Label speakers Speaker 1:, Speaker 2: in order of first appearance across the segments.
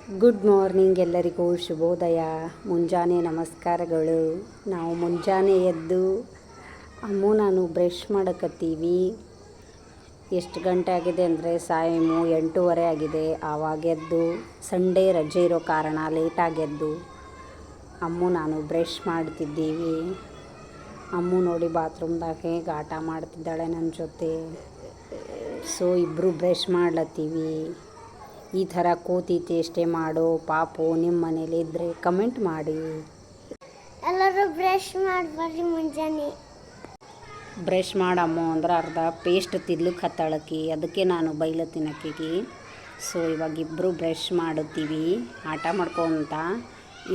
Speaker 1: Good morning ಎಲ್ಲರಿಗೂ ಶುಭೋದಯ. ಮುಂಜಾನೆ ನಮಸ್ಕಾರಗಳು. ನಾವು ಮುಂಜಾನೆ ಎದ್ದು ನಾನು ಬ್ರಷ್ ಮಾಡಕತ್ತೀವಿ. ಎಷ್ಟು ಗಂಟೆ ಆಗಿದೆ ಅಂದರೆ ಟೈಮು 8:30 ಆಗಿದೆ. ಆವಾಗ ಎದ್ದು ಸಂಡೇ ರಜೆ ಇರೋ ಕಾರಣ ಲೇಟಾಗಿ ಎದ್ದು ನಾನು ಬ್ರಷ್ ಮಾಡ್ತಿದ್ದೀವಿ. ನೋಡಿ ಬಾತ್ರೂಮ್ದಾಗ ಹೇಗೆ ಆಟ ಮಾಡ್ತಿದ್ದಾಳೆ ನನ್ನ ಜೊತೆ. ಸೊ ಇಬ್ಬರು ಬ್ರಷ್ ಮಾಡ್ಲತ್ತೀವಿ. ಈ ಥರ ಕೂತಿ ಚೇಷ್ಟೆ ಮಾಡೋ ಪಾಪು ನಿಮ್ಮ ಮನೇಲಿ ಇದ್ದರೆ ಕಮೆಂಟ್ ಮಾಡಿ.
Speaker 2: ಎಲ್ಲರೂ ಬ್ರಷ್ ಮಾಡ್ಬಾರ್ರಿ ಮುಂಜಾನೆ.
Speaker 1: ಬ್ರಷ್ ಮಾಡಮ್ಮ ಅಂದ್ರೆ ಅರ್ಧ ಪೇಸ್ಟ್ ತಿನ್ಲಿಕ್ಕೆ ಹತ್ತಾಳಕಿ, ಅದಕ್ಕೆ ನಾನು ಬೈಲತ್ತಿನಕ್ಕಿಗೆ. ಸೊ ಇವಾಗ ಇಬ್ಬರು ಬ್ರಷ್ ಮಾಡುತ್ತೀವಿ ಆಟ ಮಾಡ್ಕೊತ.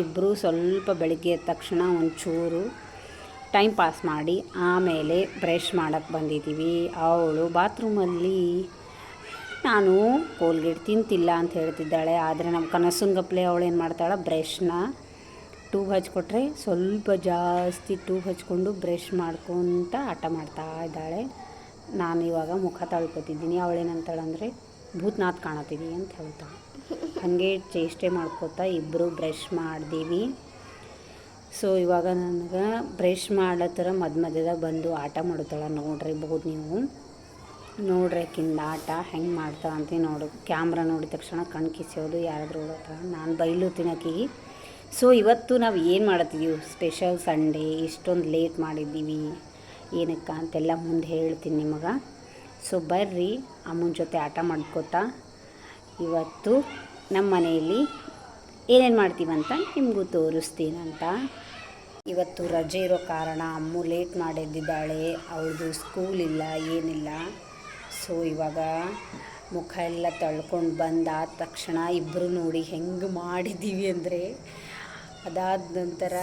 Speaker 1: ಇಬ್ಬರು ಸ್ವಲ್ಪ ಬೆಳಿಗ್ಗೆ ಎದ್ದ ತಕ್ಷಣ ಒಂಚೂರು ಟೈಮ್ ಪಾಸ್ ಮಾಡಿ ಆಮೇಲೆ ಬ್ರಷ್ ಮಾಡೋಕ್ಕೆ ಬಂದಿದ್ದೀವಿ. ಅವಳು ಬಾತ್ರೂಮಲ್ಲಿ ನಾನು ಕೋಲ್ಗೇಟ್ ತಿಂತಿಲ್ಲ ಅಂತ ಹೇಳ್ತಿದ್ದಾಳೆ. ಆದರೆ ನಮ್ಮ ಕನಸನ್ಗಪ್ಲೆ ಅವಳು ಏನು ಮಾಡ್ತಾಳೆ, ಬ್ರಷ್ನ ಟ್ಯೂಬ್ ಹಚ್ಕೊಟ್ರೆ ಸ್ವಲ್ಪ ಜಾಸ್ತಿ ಟ್ಯೂಬ್ ಹಚ್ಕೊಂಡು ಬ್ರಷ್ ಮಾಡ್ಕೊತ ಆಟ ಮಾಡ್ತಾ ಇದ್ದಾಳೆ. ನಾನು ಇವಾಗ ಮುಖ ತೊಳ್ಕೊತಿದ್ದೀನಿ. ಅವಳೇನಂತಾಳಂದರೆ ಭೂತ್ನಾಥ್ ಕಾಣತ್ತಿದ್ದೀವಿ ಅಂತ ಹೇಳ್ತಾಳೆ. ಹಾಗೆ ಚೇಷ್ಟೆ ಮಾಡ್ಕೋತಾ ಇಬ್ಬರು ಬ್ರಷ್ ಮಾಡಿದೀವಿ. ಸೊ ಇವಾಗ ನನಗೆ ಬ್ರಷ್ ಮಾಡೋ ಥರ ಮಧ್ಯದಾಗ ಬಂದು ಆಟ ಮಾಡ್ತಾಳೆ. ನೋಡಿರ್ಬೋದು ನೀವು. ನೋಡ್ರಕ್ಕಿಂದ ಆಟ ಹೆಂಗೆ ಮಾಡ್ತಾಳೆ ಅಂತ ನೋಡು. ಕ್ಯಾಮ್ರಾ ನೋಡಿದ ತಕ್ಷಣ ಕಣ್ ಕಿಸೋದು ಯಾರಾದರೂ ಓಡೋತಾಳ. ನಾನು ಬೈಲು ತಿನ್ನೋಕ್ಕಿಗೆ. ಸೊ ಇವತ್ತು ನಾವು ಏನು ಮಾಡತ್ತಿದ್ದೀವಿ, ಸ್ಪೆಷಲ್ ಸಂಡೇ. ಇಷ್ಟೊಂದು ಲೇಟ್ ಮಾಡಿದ್ದೀವಿ ಏನಕ್ಕೆ ಅಂತೆಲ್ಲ ಮುಂದೆ ಹೇಳ್ತೀನಿ ನಿಮಗೆ. ಸೊ ಬರ್ರಿ ಅಮ್ಮನ ಜೊತೆ ಆಟ ಮಾಡ್ಕೋತಾ ಇವತ್ತು ನಮ್ಮ ಮನೆಯಲ್ಲಿ ಏನೇನು ಮಾಡ್ತೀವಂತ ನಿಮಗೂ ತೋರಿಸ್ತೀನಂತ. ಇವತ್ತು ರಜೆ ಇರೋ ಕಾರಣ ಅಮ್ಮ ಲೇಟ್ ಮಾಡಿದ್ದಿದ್ದಾಳೆ. ಅವಳದು ಸ್ಕೂಲ್ ಇಲ್ಲ ಏನಿಲ್ಲ. ಸೊ ಇವಾಗ ಮುಖ ಎಲ್ಲ ತೊಳ್ಕೊಂಡು ಬಂದಾದ ತಕ್ಷಣ ಇಬ್ಬರು ನೋಡಿ ಹೆಂಗೆ ಮಾಡಿದ್ದೀವಿ ಅಂದರೆ, ಅದಾದ ನಂತರ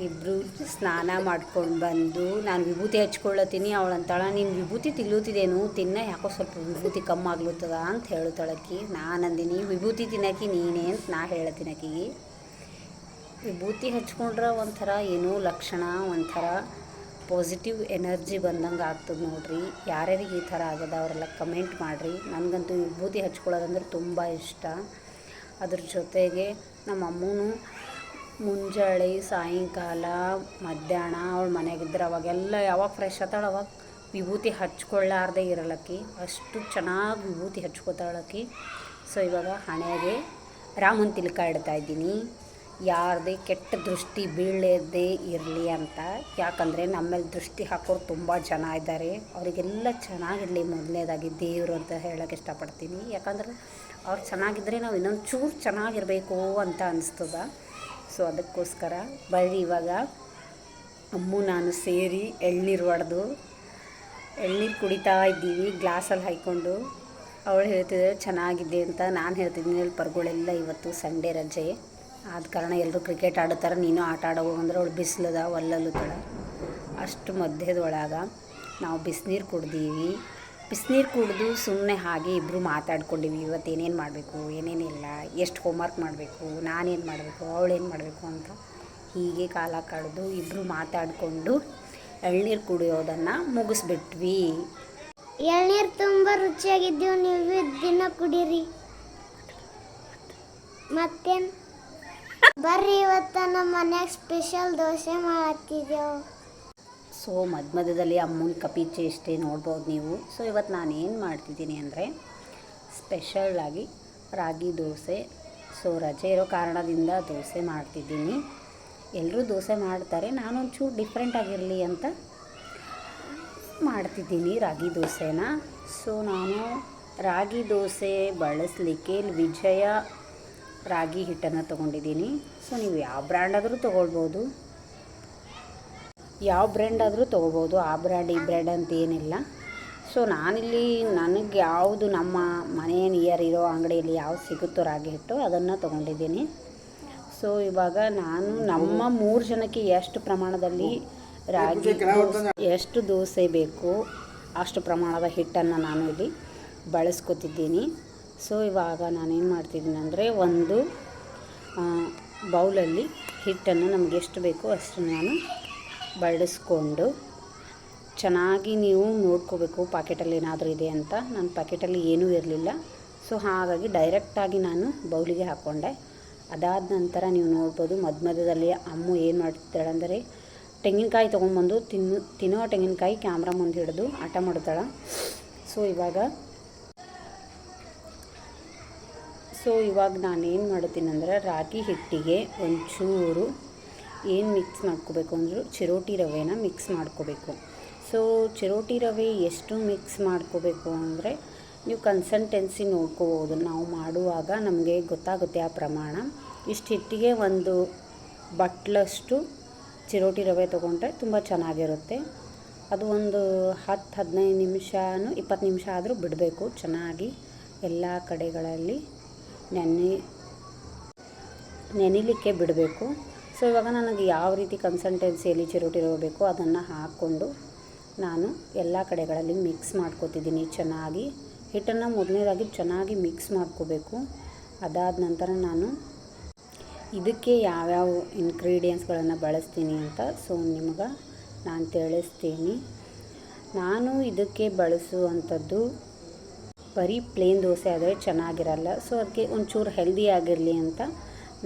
Speaker 1: ಇಬ್ಬರು ಸ್ನಾನ ಮಾಡ್ಕೊಂಡು ಬಂದು ನಾನು ವಿಭೂತಿ ಹಚ್ಕೊಳ್ಳತ್ತೀನಿ. ಅವಳಂತಾಳ ನೀನು ವಿಭೂತಿ ತಿನ್ನುತ್ತಿದ್ದೇನು, ಯಾಕೋ ಸ್ವಲ್ಪ ವಿಭೂತಿ ಕಮ್ಮಿ ಆಗ್ಲತ್ತದ ಅಂತ ಹೇಳ್ತಾಳಕ್ಕಿ. ನಾನು ಅಂದಿನಿ ವಿಭೂತಿ ತಿನ್ನೋಕಿ ನೀನೇ ಅಂತ ನಾ ಹೇಳ್ತೀನಕ್ಕಿಗೆ. ವಿಭೂತಿ ಹಚ್ಕೊಂಡ್ರೆ ಒಂಥರ ಏನೋ ಲಕ್ಷಣ, ಒಂಥರ ಪಾಸಿಟಿವ್ ಎನರ್ಜಿ ಬಂದಂಗೆ ಆಗ್ತದೆ ನೋಡಿರಿ. ಯಾರ್ಯಾರಿಗೆ ಈ ಥರ ಆಗದ ಅವರೆಲ್ಲ ಕಮೆಂಟ್ ಮಾಡಿರಿ. ನನಗಂತೂ ವಿಭೂತಿ ಹಚ್ಕೊಳ್ಳೋದಂದ್ರೆ ತುಂಬ ಇಷ್ಟ. ಅದ್ರ ಜೊತೆಗೆ ನಮ್ಮ ಅಮ್ಮನೂ ಮುಂಜಾನೆ ಸಾಯಂಕಾಲ ಮಧ್ಯಾಹ್ನ ಅವಳು ಮನೆಯಾಗಿದ್ದರೆ ಅವಾಗೆಲ್ಲ ಯಾವಾಗ ಫ್ರೆಶ್ ಆತಾಳೆ ಅವಾಗ ವಿಭೂತಿ ಹಚ್ಕೊಳ್ಳಾರ್ದೇ ಇರಲಕ್ಕಿ. ಅಷ್ಟು ಚೆನ್ನಾಗಿ ವಿಭೂತಿ ಹಚ್ಕೋತಾಳಕ್ಕಿ. ಸೊ ಇವಾಗ ಹಣೆಗೆ ರಾಮನ ತಿಲಕ ಇಡ್ತಾಯಿದ್ದೀನಿ. ಯಾರದೇ ಕೆಟ್ಟ ದೃಷ್ಟಿ ಬೀಳದೇ ಇರಲಿ ಅಂತ. ಯಾಕಂದರೆ ನಮ್ಮೇಲೆ ದೃಷ್ಟಿ ಹಾಕೋರು ತುಂಬ ಜನ ಇದ್ದಾರೆ. ಅವರಿಗೆಲ್ಲ ಚೆನ್ನಾಗಿರಲಿ ಮೊದಲನೇದಾಗಿ ದೇವರು ಅಂತ ಹೇಳೋಕ್ಕೆ ಇಷ್ಟಪಡ್ತೀನಿ. ಯಾಕಂದ್ರೆ ಅವ್ರು ಚೆನ್ನಾಗಿದ್ದರೆ ನಾವು ಇನ್ನೊಂದು ಚೂರು ಚೆನ್ನಾಗಿರಬೇಕು ಅಂತ ಅನಿಸ್ತದ. ಸೊ ಅದಕ್ಕೋಸ್ಕರ ಬರ್ರಿ ಇವಾಗ ನಾನು ಸೇರಿ ಎಳ್ನೀರು ಕುಡಿತಾ ಇದ್ದೀವಿ ಗ್ಲಾಸಲ್ಲಿ ಹಾಕ್ಕೊಂಡು. ಅವಳು ಹೇಳ್ತಿದ್ದೆ ಚೆನ್ನಾಗಿದೆ ಅಂತ. ನಾನು ಹೇಳ್ತಿದ್ದೀನಿ ಅಲ್ಲಿ ಪರ್ಗಳೆಲ್ಲ ಇವತ್ತು ಸಂಡೇ ರಜೆ ಆದ ಕಾರಣ ಎಲ್ಲರೂ ಕ್ರಿಕೆಟ್ ಆಡುತ್ತಾರೆ, ನೀನು ಆಟ ಆಡೋ ಅಂದ್ರೆ ಅವಳು ಬಿಸಿಲದ ಒಲ್ಲಲ್ಲುತ್ತಳ. ಅಷ್ಟು ಮಧ್ಯದೊಳಗೆ ನಾವು ಬಿಸಿನೀರು ಕುಡ್ದೀವಿ. ಬಿಸಿನೀರು ಕುಡಿದು ಸುಮ್ಮನೆ ಹಾಗೆ ಇಬ್ಬರು ಮಾತಾಡ್ಕೊಂಡಿವಿ. ಇವತ್ತು ಏನೇನು ಮಾಡಬೇಕು ಏನೇನಿಲ್ಲ, ಎಷ್ಟು ಹೋಮ್ವರ್ಕ್ ಮಾಡಬೇಕು, ನಾನೇನು ಮಾಡಬೇಕು ಅವಳೇನು ಮಾಡಬೇಕು ಅಂತ ಹೀಗೆ ಕಾಲ ಕಳೆದು ಇಬ್ಬರು ಮಾತಾಡಿಕೊಂಡು ಎಳ್ನೀರು ಕುಡಿಯೋದನ್ನು ಮುಗಿಸ್ಬಿಟ್ವಿ.
Speaker 2: ಎಳ್ನೀರು ತುಂಬ ರುಚಿಯಾಗಿದ್ದೀವಿ, ನೀವು ದಿನ ಕುಡೀರಿ. ಮತ್ತೇನು ಬರ್ರಿ ಇವತ್ತು ನಮ್ಮ ಮನ್ಯಾಗ ಸ್ಪೆಷಲ್ ದೋಸೆ ಮಾಡತ್ತಿದ್ದೆವು.
Speaker 1: ಸೊ ಮಧ್ಯದಲ್ಲಿ ಅಮ್ಮನ ಕಪಿ ಚೇಷ್ಟೆ ನೋಡ್ಬೋದು ನೀವು. ಸೊ ಇವತ್ತು ನಾನು ಏನು ಮಾಡ್ತಿದ್ದೀನಿ ಅಂದರೆ ಸ್ಪೆಷಲ್ಲಾಗಿ ರಾಗಿ ದೋಸೆ. ಸೊ ರಜೆ ಇರೋ ಕಾರಣದಿಂದ ದೋಸೆ ಮಾಡ್ತಿದ್ದೀನಿ. ಎಲ್ಲರೂ ದೋಸೆ ಮಾಡ್ತಾರೆ, ನಾನೊಂಚೂರು ಡಿಫ್ರೆಂಟ್ ಆಗಿರಲಿ ಅಂತ ಮಾಡ್ತಿದ್ದೀನಿ ರಾಗಿ ದೋಸೆನ. ಸೊ ನಾನು ರಾಗಿ ದೋಸೆ ಬಳಸಲಿಕ್ಕೆ ವಿಜಯ ರಾಗಿ ಹಿಟ್ಟನ್ನು ತೊಗೊಂಡಿದ್ದೀನಿ. ಸೊ ನೀವು ಯಾವ ಬ್ರ್ಯಾಂಡ್ ಆದರೂ ತೊಗೊಳ್ಬೋದು, ಯಾವ ಬ್ರ್ಯಾಂಡ್ ಆದರೂ ತೊಗೋಬೋದು. ಆ ಬ್ರ್ಯಾಂಡ್ ಈ ಬ್ರ್ಯಾಂಡ್ ಅಂತ ಏನಿಲ್ಲ. ಸೊ ನಾನಿಲ್ಲಿ ನನಗೆ ಯಾವುದು ನಮ್ಮ ಮನೆ ನಿಯರ್ ಇರೋ ಅಂಗಡಿಯಲ್ಲಿ ಯಾವ್ದು ಸಿಗುತ್ತೋ ರಾಗಿ ಹಿಟ್ಟು ಅದನ್ನು ತೊಗೊಂಡಿದ್ದೀನಿ. ಸೊ ಇವಾಗ ನಾನು ನಮ್ಮ 3 ಜನಕ್ಕೆ ಎಷ್ಟು ಪ್ರಮಾಣದಲ್ಲಿ ಎಷ್ಟು ದೋಸೆ ಬೇಕು ಅಷ್ಟು ಪ್ರಮಾಣದ ಹಿಟ್ಟನ್ನು ನಾನು ಇಲ್ಲಿ ಬಳಸ್ಕೊತಿದ್ದೀನಿ. ಸೊ ಇವಾಗ ನಾನೇನು ಮಾಡ್ತಿದ್ದೀನಿ ಅಂದರೆ ಒಂದು ಬೌಲಲ್ಲಿ ಹಿಟ್ಟನ್ನು ನಮಗೆ ಎಷ್ಟು ಬೇಕೋ ಅಷ್ಟು ನಾನು ಬಳಸ್ಕೊಂಡು ಚೆನ್ನಾಗಿ ನೀವು ನೋಡ್ಕೋಬೇಕು ಪಾಕೆಟಲ್ಲಿ ಏನಾದರೂ ಇದೆ ಅಂತ. ನನ್ನ ಪಾಕೆಟಲ್ಲಿ ಏನೂ ಇರಲಿಲ್ಲ. ಸೊ ಹಾಗಾಗಿ ಡೈರೆಕ್ಟಾಗಿ ನಾನು ಬೌಲಿಗೆ ಹಾಕ್ಕೊಂಡೆ. ಅದಾದ ನಂತರ ನೀವು ನೋಡ್ಬೋದು ಮಧ್ಯದಲ್ಲಿ ಅಮ್ಮು ಏನು ಮಾಡ್ತಿದ್ದಾಳೆ ಅಂದರೆ ತೆಂಗಿನಕಾಯಿ ತೊಗೊಂಡ್ಬಂದು ತಿನ್ನೋ ತೆಂಗಿನಕಾಯಿ ಕ್ಯಾಮ್ರಾ ಮುಂದೆ ಹಿಡಿದು ಆಟ ಮಾಡ್ತಾಳೆ. ಸೊ ಇವಾಗ ನಾನೇನು ಮಾಡ್ತೀನಿ ಅಂದರೆ ರಾಗಿ ಹಿಟ್ಟಿಗೆ ಒಂಚೂರು ಏನು ಮಿಕ್ಸ್ ಮಾಡ್ಕೋಬೇಕು ಅಂದ್ರೆ ಚಿರೋಟಿ ರವೆನ ಮಿಕ್ಸ್ ಮಾಡ್ಕೋಬೇಕು. ಸೊ ಚಿರೋಟಿ ರವೆ ಎಷ್ಟು ಮಿಕ್ಸ್ ಮಾಡ್ಕೋಬೇಕು ಅಂದರೆ ನೀವು ಕನ್ಸಿಸ್ಟೆನ್ಸಿ ನೋಡ್ಕೋಬೋದು. ನಾವು ಮಾಡುವಾಗ ನಮಗೆ ಗೊತ್ತಾಗುತ್ತೆ ಆ ಪ್ರಮಾಣ. ಇಷ್ಟು ಹಿಟ್ಟಿಗೆ ಒಂದು ಬಟ್ಲಷ್ಟು ಚಿರೋಟಿ ರವೆ ತೊಗೊಂಡ್ರೆ ತುಂಬ ಚೆನ್ನಾಗಿರುತ್ತೆ. ಅದು ಒಂದು 10-15 ನಿಮಿಷನೂ 20 ನಿಮಿಷ ಆದರೂ ಬಿಡಬೇಕು. ಚೆನ್ನಾಗಿ ಎಲ್ಲ ಕಡೆಗಳಲ್ಲಿ ನೆನಿಲಿಕ್ಕೆ ಬಿಡಬೇಕು. ಸೊ ಇವಾಗ ನನಗೆ ಯಾವ ರೀತಿ ಕನ್ಸಿಸ್ಟೆನ್ಸಿಯಲ್ಲಿ ಚಿರೋಟಿ ರವೆ ಬೇಕೋ ಅದನ್ನು ಹಾಕ್ಕೊಂಡು ನಾನು ಎಲ್ಲ ಕಡೆಗಳಲ್ಲಿ ಮಿಕ್ಸ್ ಮಾಡ್ಕೊತಿದ್ದೀನಿ. ಚೆನ್ನಾಗಿ ಹಿಟ್ಟನ್ನು ಮೊದಲನೇದಾಗಿ ಚೆನ್ನಾಗಿ ಮಿಕ್ಸ್ ಮಾಡ್ಕೋಬೇಕು. ಅದಾದ ನಂತರ ನಾನು ಇದಕ್ಕೆ ಯಾವ್ಯಾವ ಇಂಗ್ರೀಡಿಯೆಂಟ್ಸ್ಗಳನ್ನು ಬಳಸ್ತೀನಿ ಅಂತ ನಿಮಗೆ ನಾನು ತಿಳಿಸ್ತೀನಿ. ನಾನು ಇದಕ್ಕೆ ಬಳಸುವಂಥದ್ದು ಬರೀ ಪ್ಲೇನ್ ದೋಸೆ ಆದರೆ ಚೆನ್ನಾಗಿರಲ್ಲ. ಸೊ ಅದಕ್ಕೆ ಒಂಚೂರು ಹೆಲ್ದಿಯಾಗಿರಲಿ ಅಂತ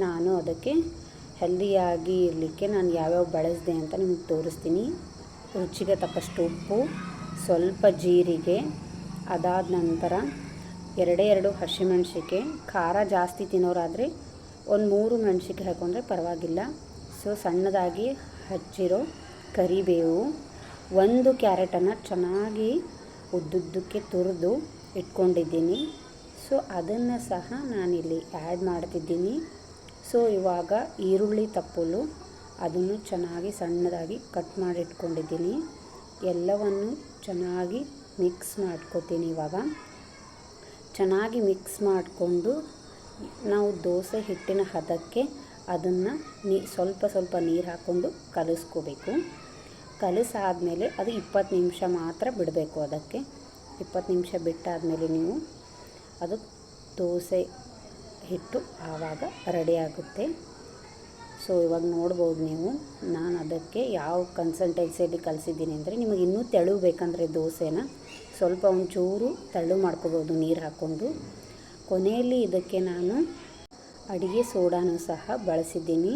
Speaker 1: ನಾನು ಅದಕ್ಕೆ ಹೆಲ್ದಿಯಾಗಿ ಇರಲಿಕ್ಕೆ ನಾನು ಯಾವ್ಯಾವ ಬಳಸಿದೆ ಅಂತ ನಿಮಗೆ ತೋರಿಸ್ತೀನಿ. ರುಚಿಗೆ ತಕ್ಕಷ್ಟು ಉಪ್ಪು, ಸ್ವಲ್ಪ ಜೀರಿಗೆ, ಅದಾದ ನಂತರ 2 ಹಸಿಮೆಣ್ಸಿಕಾಯಿ. ಖಾರ ಜಾಸ್ತಿ ತಿನ್ನೋರಾದರೆ ಒಂದು 3 ಮೆಣಸಿಕಾಯಿ ಹಾಕೊಂಡ್ರೆ ಪರವಾಗಿಲ್ಲ. ಸೊ ಸಣ್ಣದಾಗಿ ಹಚ್ಚಿರೋ ಕರಿಬೇವು, 1 ಕ್ಯಾರೆಟನ್ನು ಚೆನ್ನಾಗಿ ಉದ್ದುದ್ದಕ್ಕೆ ತುರಿದು ಇಟ್ಕೊಂಡಿದ್ದೀನಿ. ಸೊ ಅದನ್ನು ಸಹ ನಾನಿಲ್ಲಿ ಆ್ಯಡ್ ಮಾಡ್ತಿದ್ದೀನಿ. ಸೊ ಇವಾಗ ಈರುಳ್ಳಿ ತಪ್ಪಲು ಅದನ್ನು ಚೆನ್ನಾಗಿ ಸಣ್ಣದಾಗಿ ಕಟ್ ಮಾಡಿ ಇಟ್ಕೊಂಡಿದ್ದೀನಿ. ಎಲ್ಲವನ್ನು ಚೆನ್ನಾಗಿ ಮಿಕ್ಸ್ ಮಾಡ್ಕೊತೀನಿ. ಇವಾಗ ಚೆನ್ನಾಗಿ ಮಿಕ್ಸ್ ಮಾಡಿಕೊಂಡು ನಾವು ದೋಸೆ ಹಿಟ್ಟಿನ ಹದಕ್ಕೆ ಅದನ್ನು ಸ್ವಲ್ಪ ನೀರು ಹಾಕ್ಕೊಂಡು ಕಲಿಸ್ಕೋಬೇಕು. ಕಲಿಸಾದ್ಮೇಲೆ ಅದು 20 ನಿಮಿಷ ಮಾತ್ರ ಬಿಡಬೇಕು. ಅದಕ್ಕೆ 20 ನಿಮಿಷ ಬಿಟ್ಟಾದಮೇಲೆ ನೀವು ಅದು ದೋಸೆ ಹಿಟ್ಟು ಆವಾಗ ರೆಡಿಯಾಗುತ್ತೆ. ಸೊ ಇವಾಗ ನೋಡ್ಬೋದು ನೀವು ನಾನು ಅದಕ್ಕೆ ಯಾವ ಕನ್ಸಿಸ್ಟೆನ್ಸಿಯಲ್ಲಿ ಕಲಿಸಿದ್ದೀನಿ ಅಂದರೆ ನಿಮಗೆ ಇನ್ನೂ ತೆಳು ಬೇಕಂದರೆ ದೋಸೆನ ಸ್ವಲ್ಪ ಒಂಚೂರು ತೆಳು ಮಾಡ್ಕೋಬೋದು ನೀರು ಹಾಕ್ಕೊಂಡು. ಕೊನೆಯಲ್ಲಿ ಇದಕ್ಕೆ ನಾನು ಅಡುಗೆ ಸೋಡಾನು ಸಹ ಬಳಸಿದ್ದೀನಿ.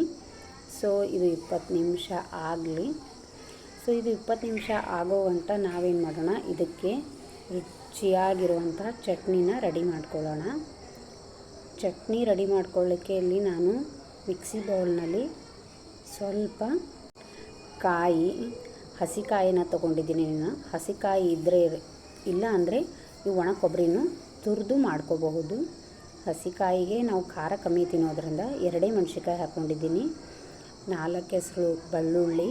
Speaker 1: ಸೊ ಇದು 20 ನಿಮಿಷ ಆಗಲಿ. ಸೊ ಇದು 20 ನಿಮಿಷ ಆಗೋವಂತ ನಾವೇನು ಮಾಡೋಣ, ಇದಕ್ಕೆ ರುಚಿಯಾಗಿರುವಂತಹ ಚಟ್ನಿನ ರೆಡಿ ಮಾಡ್ಕೊಳ್ಳೋಣ. ಚಟ್ನಿ ರೆಡಿ ಮಾಡ್ಕೊಳ್ಳಿಕ್ಕೆ ಇಲ್ಲಿ ನಾನು ಮಿಕ್ಸಿ ಬೌಲ್ನಲ್ಲಿ ಸ್ವಲ್ಪ ಹಸಿಕಾಯಿನ ತೊಗೊಂಡಿದ್ದೀನಿ. ಹಸಿಕಾಯಿ ಇದ್ದರೆ ಇಲ್ಲ ಅಂದರೆ ನೀವು ಒಣ ಕೊಬ್ಬರಿನೂ ತುರಿದು ಮಾಡ್ಕೋಬಹುದು. ಹಸಿಕಾಯಿಗೆ ನಾವು ಖಾರ ಕಮ್ಮಿ ತಿನ್ನೋದ್ರಿಂದ 2 ಮೆಣಸಿಕಾಯಿ ಹಾಕ್ಕೊಂಡಿದ್ದೀನಿ, 4 ಹೆಸರು ಬೆಳ್ಳುಳ್ಳಿ,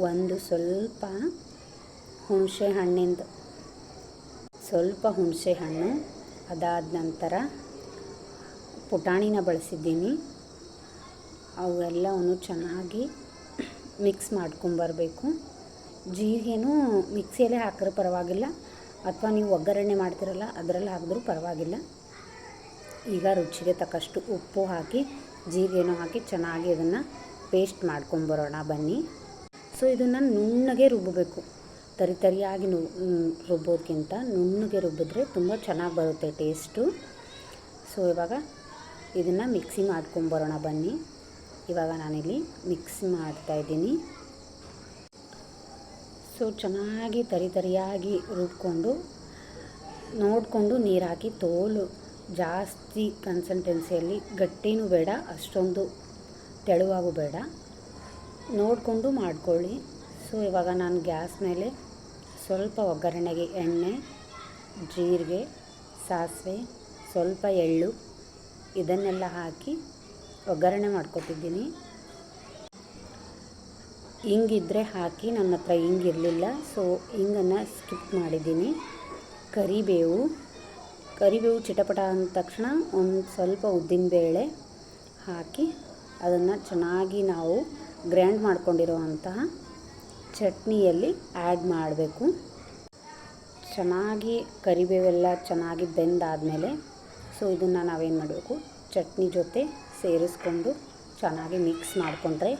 Speaker 1: ಒಂದು ಸ್ವಲ್ಪ ಹುಣಸೆ ಹಣ್ಣು, ಅದಾದ ನಂತರ ಪುಟಾಣಿನ ಬಳಸಿದ್ದೀನಿ. ಅವೆಲ್ಲವನ್ನು ಚೆನ್ನಾಗಿ ಮಿಕ್ಸ್ ಮಾಡ್ಕೊಂಬರಬೇಕು. ಜೀರಿಗೆನೂ ಮಿಕ್ಸಿಯಲ್ಲೇ ಹಾಕಿದ್ರೆ ಪರವಾಗಿಲ್ಲ, ಅಥವಾ ನೀವು ಒಗ್ಗರಣೆ ಮಾಡ್ತಿರಲ್ಲ ಅದರಲ್ಲಿ ಹಾಕಿದ್ರೂ ಪರವಾಗಿಲ್ಲ. ಈಗ ರುಚಿಗೆ ತಕ್ಕಷ್ಟು ಉಪ್ಪು ಹಾಕಿ ಜೀರಿಗೆನೂ ಹಾಕಿ ಚೆನ್ನಾಗಿ ಅದನ್ನು ಪೇಸ್ಟ್ ಮಾಡ್ಕೊಂಬರೋಣ ಬನ್ನಿ. ಸೊ ಇದನ್ನು ನುಣ್ಣಗೆ ರುಬ್ಬಬೇಕು. ತರಿಯಾಗಿ ರುಬ್ಬೋದಕ್ಕಿಂತ ನುಣ್ಣಗೆ ರುಬ್ಬಿದ್ರೆ ತುಂಬ ಚೆನ್ನಾಗಿ ಬರುತ್ತೆ ಟೇಸ್ಟು. ಸೊ ಇವಾಗ ಇದನ್ನು ಮಿಕ್ಸಿ ಮಾಡ್ಕೊಂಬರೋಣ ಬನ್ನಿ. ಇವಾಗ ನಾನಿಲ್ಲಿ ಮಿಕ್ಸ್ ಮಾಡ್ತಾಯಿದ್ದೀನಿ. ಸೊ ಚೆನ್ನಾಗಿ ತರಿಯಾಗಿ ರುಬ್ಕೊಂಡು ನೋಡಿಕೊಂಡು ನೀರು ಹಾಕಿ, ತೋಲು ಜಾಸ್ತಿ ಕನ್ಸಿಸ್ಟೆನ್ಸಿಯಲ್ಲಿ ಗಟ್ಟಿನೂ ಬೇಡ, ಅಷ್ಟೊಂದು ತೆಳುವಾಗೂ ಬೇಡ, ನೋಡಿಕೊಂಡು ಮಾಡ್ಕೊಳ್ಳಿ. ಸೊ ಇವಾಗ ನಾನು ಗ್ಯಾಸ್ ಮೇಲೆ ಸ್ವಲ್ಪ ಒಗ್ಗರಣೆಗೆ ಎಣ್ಣೆ, ಜೀರಿಗೆ, ಸಾಸಿವೆ, ಸ್ವಲ್ಪ ಎಳ್ಳು ಇದನ್ನೆಲ್ಲ ಹಾಕಿ ಒಗ್ಗರಣೆ ಮಾಡ್ಕೊತಿದ್ದೀನಿ. ಹಿಂಗಿದ್ರೆ ಹಾಕಿ, ನನ್ನ ಹತ್ರ ಹಿಂಗಿರಲಿಲ್ಲ ಸೊ ಹಿಂಗನ್ನು ಸ್ಕಿಪ್ ಮಾಡಿದ್ದೀನಿ. ಕರಿಬೇವು ಚಿಟಪಟ ಅಂದ ತಕ್ಷಣ ಒಂದು ಸ್ವಲ್ಪ ಉದ್ದಿನಬೇಳೆ ಹಾಕಿ ಅದನ್ನು ಚೆನ್ನಾಗಿ ನಾವು ಗ್ರೈಂಡ್ ಮಾಡ್ಕೊಂಡಿರುವಂತಹ ಚಟ್ನಿಯಲ್ಲಿ ಆ್ಯಡ್ ಮಾಡಬೇಕು. ಚೆನ್ನಾಗಿ ಕರಿಬೇವೆಲ್ಲ ಚೆನ್ನಾಗಿ ಬೆಂದಾದಮೇಲೆ ಸೊ ಇದನ್ನು ನಾವೇನು ಮಾಡಬೇಕು, ಚಟ್ನಿ ಜೊತೆ ಸೇರಿಸ್ಕೊಂಡು ಚೆನ್ನಾಗಿ ಮಿಕ್ಸ್ ಮಾಡಿಕೊಂಡ್ರೆ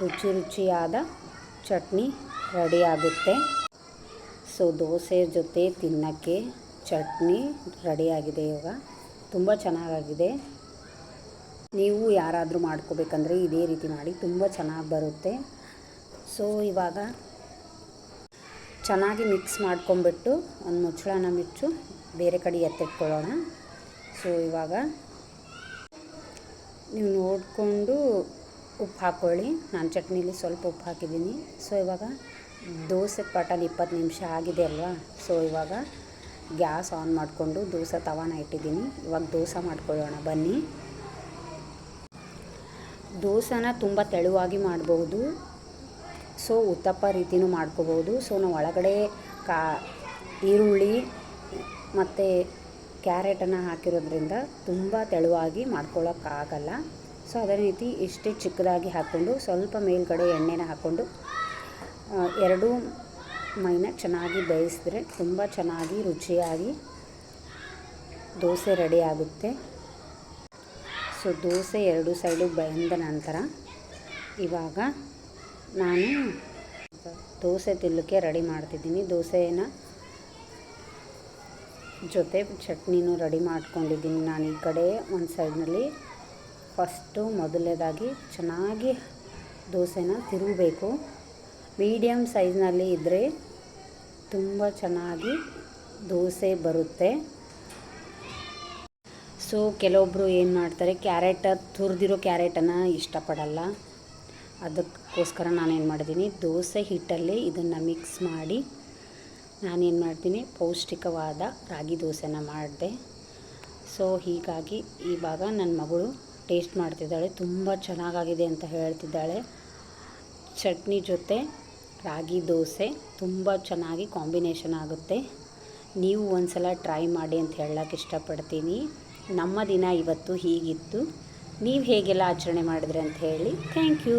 Speaker 1: ರುಚಿಯಾದ ಚಟ್ನಿ ರೆಡಿ ಆಗುತ್ತೆ. ಸೊ ದೋಸೆ ಜೊತೆ ತಿನ್ನೋಕ್ಕೆ ಚಟ್ನಿ ರೆಡಿಯಾಗಿದೆ. ಇವಾಗ ತುಂಬ ಚೆನ್ನಾಗಾಗಿದೆ. ನೀವು ಯಾರಾದರೂ ಮಾಡ್ಕೋಬೇಕಂದ್ರೆ ಇದೇ ರೀತಿ ಮಾಡಿ, ತುಂಬ ಚೆನ್ನಾಗಿ ಬರುತ್ತೆ. ಸೊ ಇವಾಗ ಚೆನ್ನಾಗಿ ಮಿಕ್ಸ್ ಮಾಡ್ಕೊಂಬಿಟ್ಟು ಒಂದು ಮುಚ್ಚಳನ ಮುಚ್ಚು ಬೇರೆ ಕಡೆ ಎತ್ತಿಟ್ಕೊಳ್ಳೋಣ. ಸೊ ಇವಾಗ ನೀವು ನೋಡಿಕೊಂಡು ಉಪ್ಪು ಹಾಕ್ಕೊಳ್ಳಿ. ನಾನು ಚಟ್ನೀಲಿ ಸ್ವಲ್ಪ ಉಪ್ಪು ಹಾಕಿದ್ದೀನಿ. ಸೊ ಇವಾಗ ದೋಸೆ ಪಾಟಲ್ಲಿ 20 ನಿಮಿಷ ಆಗಿದೆ ಅಲ್ವಾ. ಸೊ ಇವಾಗ ಗ್ಯಾಸ್ ಆನ್ ಮಾಡಿಕೊಂಡು ದೋಸೆ ತವಾನ ಇಟ್ಟಿದ್ದೀನಿ. ಇವಾಗ ದೋಸೆ ಮಾಡ್ಕೊಳ್ಳೋಣ ಬನ್ನಿ. ದೋಸೆನ ತುಂಬ ತೆಳುವಾಗಿ ಮಾಡ್ಬೋದು. ಸೊ ಉತ್ತಪ್ಪ ರೀತಿಯೂ ಮಾಡ್ಕೋಬೋದು. ಸೊ ನಾವು ಒಳಗಡೆ ಈರುಳ್ಳಿ ಮತ್ತು ಕ್ಯಾರೆಟನ್ನು ಹಾಕಿರೋದ್ರಿಂದ ತುಂಬ ತೆಳುವಾಗಿ ಮಾಡ್ಕೊಳ್ಳೋಕ್ಕಾಗಲ್ಲ. ಸೊ ಅದೇ ರೀತಿ ಇಷ್ಟೇ ಚಿಕ್ಕದಾಗಿ ಹಾಕ್ಕೊಂಡು ಸ್ವಲ್ಪ ಮೇಲ್ಗಡೆ ಎಣ್ಣೆನ ಹಾಕ್ಕೊಂಡು ಎರಡೂ ಮೈನ ಚೆನ್ನಾಗಿ ಬೇಯಿಸಿದ್ರೆ ತುಂಬ ಚೆನ್ನಾಗಿ ರುಚಿಯಾಗಿ ದೋಸೆ ರೆಡಿ ಆಗುತ್ತೆ. ಸೊ ದೋಸೆ ಎರಡು ಸೈಡು ಬೆಂದ ನಂತರ ಇವಾಗ ನಾನು ದೋಸೆ ತಿನ್ನಲಿಕ್ಕೆ ರೆಡಿ ಮಾಡ್ತಿದ್ದೀನಿ. ದೋಸೆನ ಜೊತೆ ಚಟ್ನಿನೂ ರೆಡಿ ಮಾಡ್ಕೊಂಡಿದ್ದೀನಿ. ನಾನು ಈ ಕಡೆ ಒಂದು ಸೈಡ್ನಲ್ಲಿ ಮೊದಲನೇದಾಗಿ ಚೆನ್ನಾಗಿ ದೋಸೆನ ತಿರುಗಬೇಕು. ಮೀಡಿಯಮ್ ಸೈಜ್ನಲ್ಲಿ ಇದ್ದರೆ ತುಂಬ ಚೆನ್ನಾಗಿ ದೋಸೆ ಬರುತ್ತೆ. ಸೊ ಕೆಲವೊಬ್ಬರು ಏನು ಮಾಡ್ತಾರೆ, ತುರಿದಿರೋ ಕ್ಯಾರೆಟನ್ನು ಇಷ್ಟಪಡಲ್ಲ. ಅದಕ್ಕೋಸ್ಕರ ನಾನೇನು ಮಾಡಿದ್ದೀನಿ, ದೋಸೆ ಹಿಟ್ಟಲ್ಲಿ ಇದನ್ನು ಮಿಕ್ಸ್ ಮಾಡಿ ನಾನೇನು ಮಾಡ್ತೀನಿ, ಪೌಷ್ಟಿಕವಾದ ರಾಗಿ ದೋಸೆನ ಮಾಡಿದೆ. ಸೊ ಹೀಗಾಗಿ ಇವಾಗ ನನ್ನ ಮಗಳು ಟೇಸ್ಟ್ ಮಾಡ್ತಿದ್ದಾಳೆ. ತುಂಬ ಚೆನ್ನಾಗಾಗಿದೆ ಅಂತ ಹೇಳ್ತಿದ್ದಾಳೆ. ಚಟ್ನಿ ಜೊತೆ ರಾಗಿ ದೋಸೆ ತುಂಬ ಚೆನ್ನಾಗಿ ಕಾಂಬಿನೇಷನ್ ಆಗುತ್ತೆ. ನೀವು ಒಂದು ಸಲ ಟ್ರೈ ಮಾಡಿ ಅಂತ ಹೇಳೋಕ್ಕೆ ಇಷ್ಟಪಡ್ತೀನಿ. ನಮ್ಮ ದಿನ ಇವತ್ತು ಹೀಗಿತ್ತು. ನೀವು ಹೇಗೆಲ್ಲ ಆಚರಣೆ ಮಾಡಿದ್ರಿ ಅಂತ ಹೇಳಿ. Thank you.